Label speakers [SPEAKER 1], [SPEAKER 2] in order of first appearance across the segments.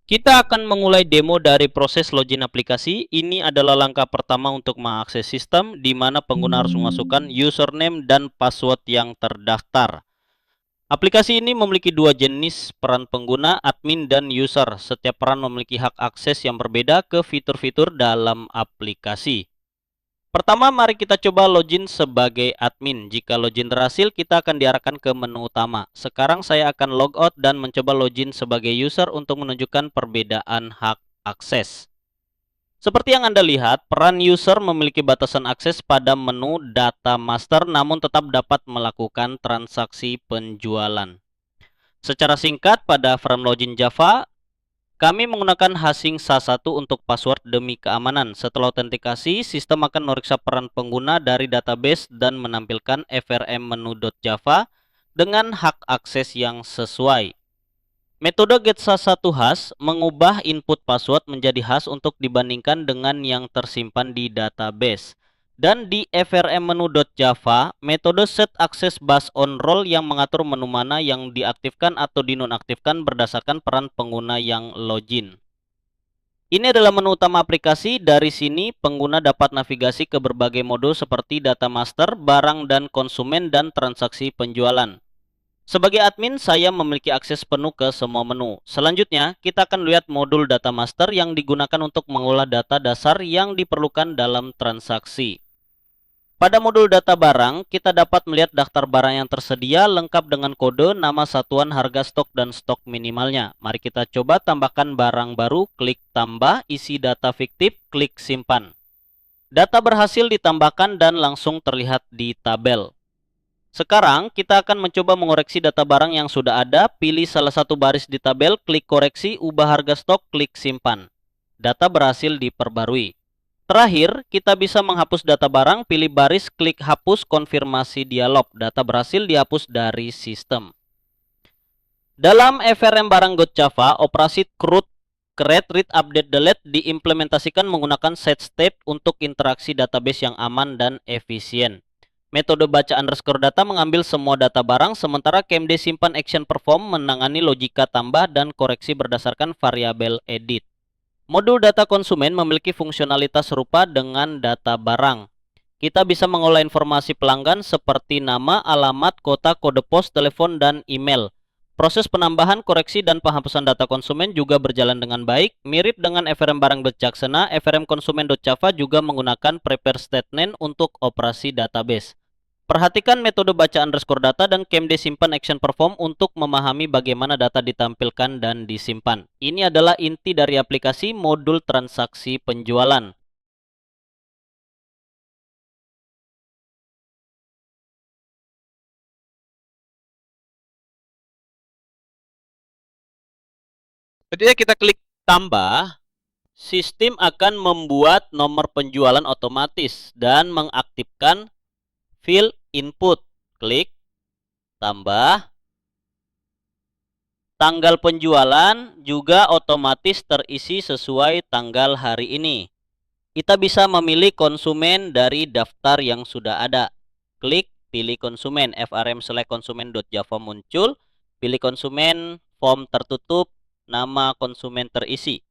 [SPEAKER 1] Kita akan memulai demo dari proses login aplikasi. Ini adalah langkah pertama untuk mengakses sistem, di mana pengguna harus memasukkan username dan password yang terdaftar. Aplikasi ini memiliki dua jenis peran pengguna, admin dan user. Setiap peran memiliki hak akses yang berbeda ke fitur-fitur dalam aplikasi. Pertama, mari kita coba login sebagai admin. Jika login berhasil, kita akan diarahkan ke menu utama. Sekarang saya akan logout dan mencoba login sebagai user untuk menunjukkan perbedaan hak akses. Seperti yang Anda lihat, peran user memiliki batasan akses pada menu data master, namun tetap dapat melakukan transaksi penjualan. Secara singkat, pada frame login Java, kami menggunakan hashing SHA-1 untuk password demi keamanan. Setelah autentikasi, sistem akan memeriksa peran pengguna dari database dan menampilkan frm menu.java dengan hak akses yang sesuai. Metode getSHA1hash mengubah input password menjadi hash untuk dibandingkan dengan yang tersimpan di database. Dan di frm menu.java, metode setAccessBasedOnRole yang mengatur menu mana yang diaktifkan atau dinonaktifkan berdasarkan peran pengguna yang login. Ini adalah menu utama aplikasi. Dari sini, pengguna dapat navigasi ke berbagai mode seperti data master, barang dan konsumen, dan transaksi penjualan. Sebagai admin, saya memiliki akses penuh ke semua menu. Selanjutnya, kita akan lihat modul data master yang digunakan untuk mengolah data dasar yang diperlukan dalam transaksi. Pada modul data barang, kita dapat melihat daftar barang yang tersedia lengkap dengan kode, nama satuan, harga stok, dan stok minimalnya. Mari kita coba tambahkan barang baru, klik tambah, isi data fiktif, klik simpan. Data berhasil ditambahkan dan langsung terlihat di tabel. Sekarang, kita akan mencoba mengoreksi data barang yang sudah ada. Pilih salah satu baris di tabel, klik koreksi, ubah harga stok, klik simpan. Data berhasil diperbarui. Terakhir, kita bisa menghapus data barang, pilih baris, klik hapus, konfirmasi dialog. Data berhasil dihapus dari sistem. Dalam FRM barang Java, operasi create, read, update, delete diimplementasikan menggunakan set step untuk interaksi database yang aman dan efisien. Metode baca underscore data mengambil semua data barang, sementara KMD simpan action perform menangani logika tambah dan koreksi berdasarkan variabel edit. Modul data konsumen memiliki fungsionalitas serupa dengan data barang. Kita bisa mengolah informasi pelanggan seperti nama, alamat, kota, kode pos, telepon, dan email. Proses penambahan, koreksi, dan penghapusan data konsumen juga berjalan dengan baik. Mirip dengan FRM barang bijaksana, FRM konsumen.java juga menggunakan prepare statement untuk operasi database. Perhatikan metode baca underscore data dan KMD simpan action perform untuk memahami bagaimana data ditampilkan dan disimpan. Ini adalah inti dari aplikasi modul transaksi penjualan. Ketika kita klik tambah, sistem akan membuat nomor penjualan otomatis dan mengaktifkan field input. Klik tambah. Tanggal penjualan juga otomatis terisi sesuai tanggal hari ini. Kita bisa memilih konsumen dari daftar yang sudah ada. Klik pilih konsumen, frm select konsumen.java muncul. Pilih konsumen, form tertutup, nama konsumen terisi.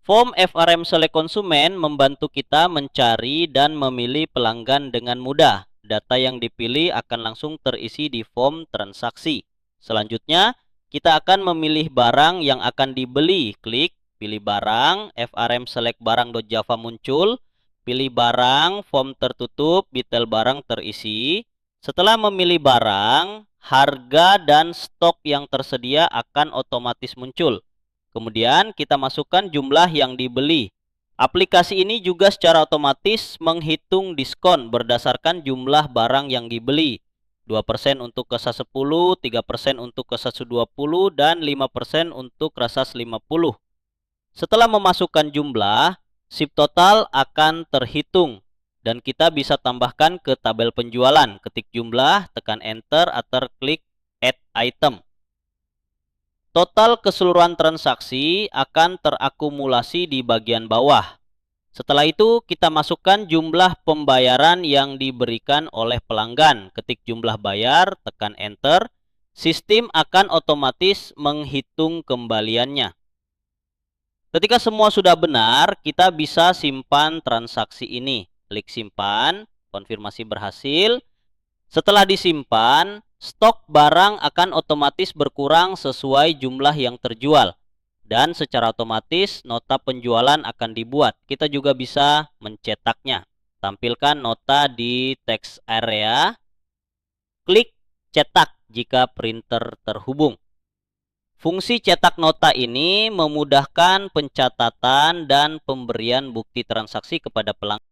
[SPEAKER 1] Form frm select konsumen membantu kita mencari dan memilih pelanggan dengan mudah. Data yang dipilih akan langsung terisi di form transaksi. Selanjutnya, kita akan memilih barang yang akan dibeli. Klik pilih barang, frm select barang.java muncul. Pilih barang, form tertutup, detail barang terisi. Setelah memilih barang, harga dan stok yang tersedia akan otomatis muncul. Kemudian kita masukkan jumlah yang dibeli. Aplikasi ini juga secara otomatis menghitung diskon berdasarkan jumlah barang yang dibeli. 2% untuk Kesas 10, 3% untuk Kesas 20, dan 5% untuk Kesas 50. Setelah memasukkan jumlah, shift total akan terhitung. Dan kita bisa tambahkan ke tabel penjualan. Ketik jumlah, tekan enter, atau klik add item. Total keseluruhan transaksi akan terakumulasi di bagian bawah. Setelah itu, kita masukkan jumlah pembayaran yang diberikan oleh pelanggan. Ketik jumlah bayar, tekan enter. sistem akan otomatis menghitung kembaliannya. Ketika semua sudah benar, kita bisa simpan transaksi ini. Klik simpan, konfirmasi berhasil. Setelah disimpan, stok barang akan otomatis berkurang sesuai jumlah yang terjual. Dan secara otomatis nota penjualan akan dibuat. Kita juga bisa mencetaknya. Tampilkan nota di text area. Klik cetak jika printer terhubung. Fungsi cetak nota ini memudahkan pencatatan dan pemberian bukti transaksi kepada pelanggan.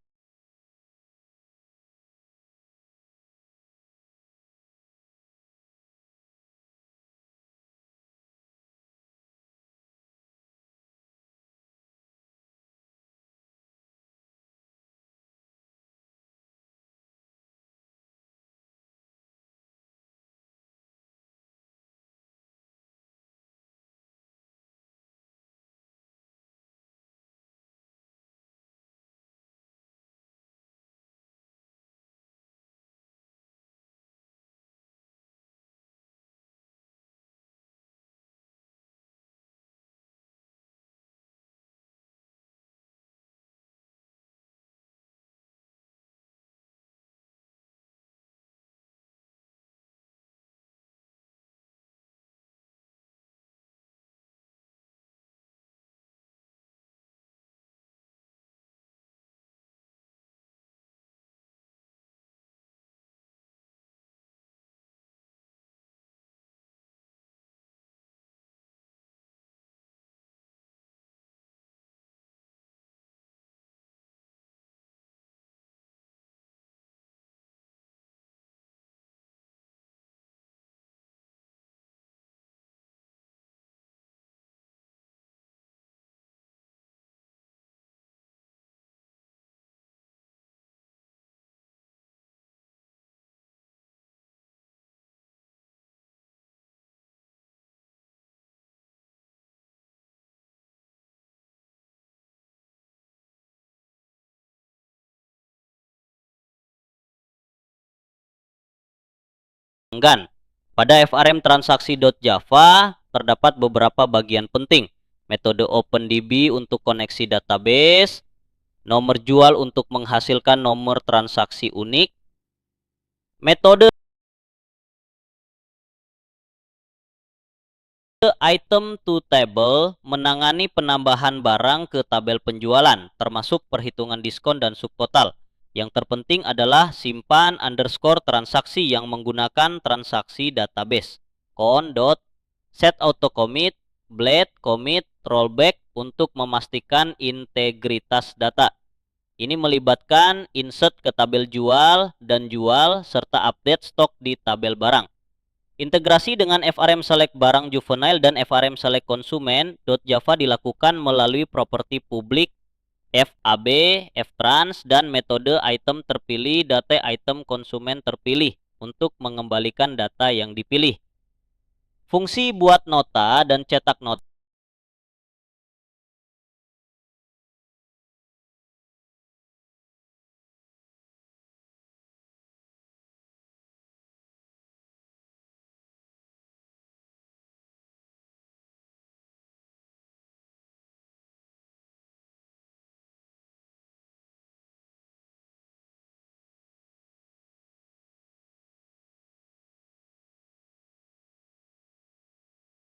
[SPEAKER 1] Pada frm-transaksi.java terdapat beberapa bagian penting. Metode OpenDB untuk koneksi database, nomor jual untuk menghasilkan nomor transaksi unik, metode item to table menangani penambahan barang ke tabel penjualan, termasuk perhitungan diskon dan subtotal. Yang terpenting adalah simpan underscore transaksi yang menggunakan transaksi database. Set auto commit, blade commit, rollback untuk memastikan integritas data. Ini melibatkan insert ke tabel jual dan jual serta update stok di tabel barang. Integrasi dengan FRM Select Barang Juvenile dan FRM Select Konsumen .java dilakukan melalui properti publik FAB, FTrans, dan metode item terpilih, data item konsumen terpilih untuk mengembalikan data yang dipilih. Fungsi buat nota dan cetak nota.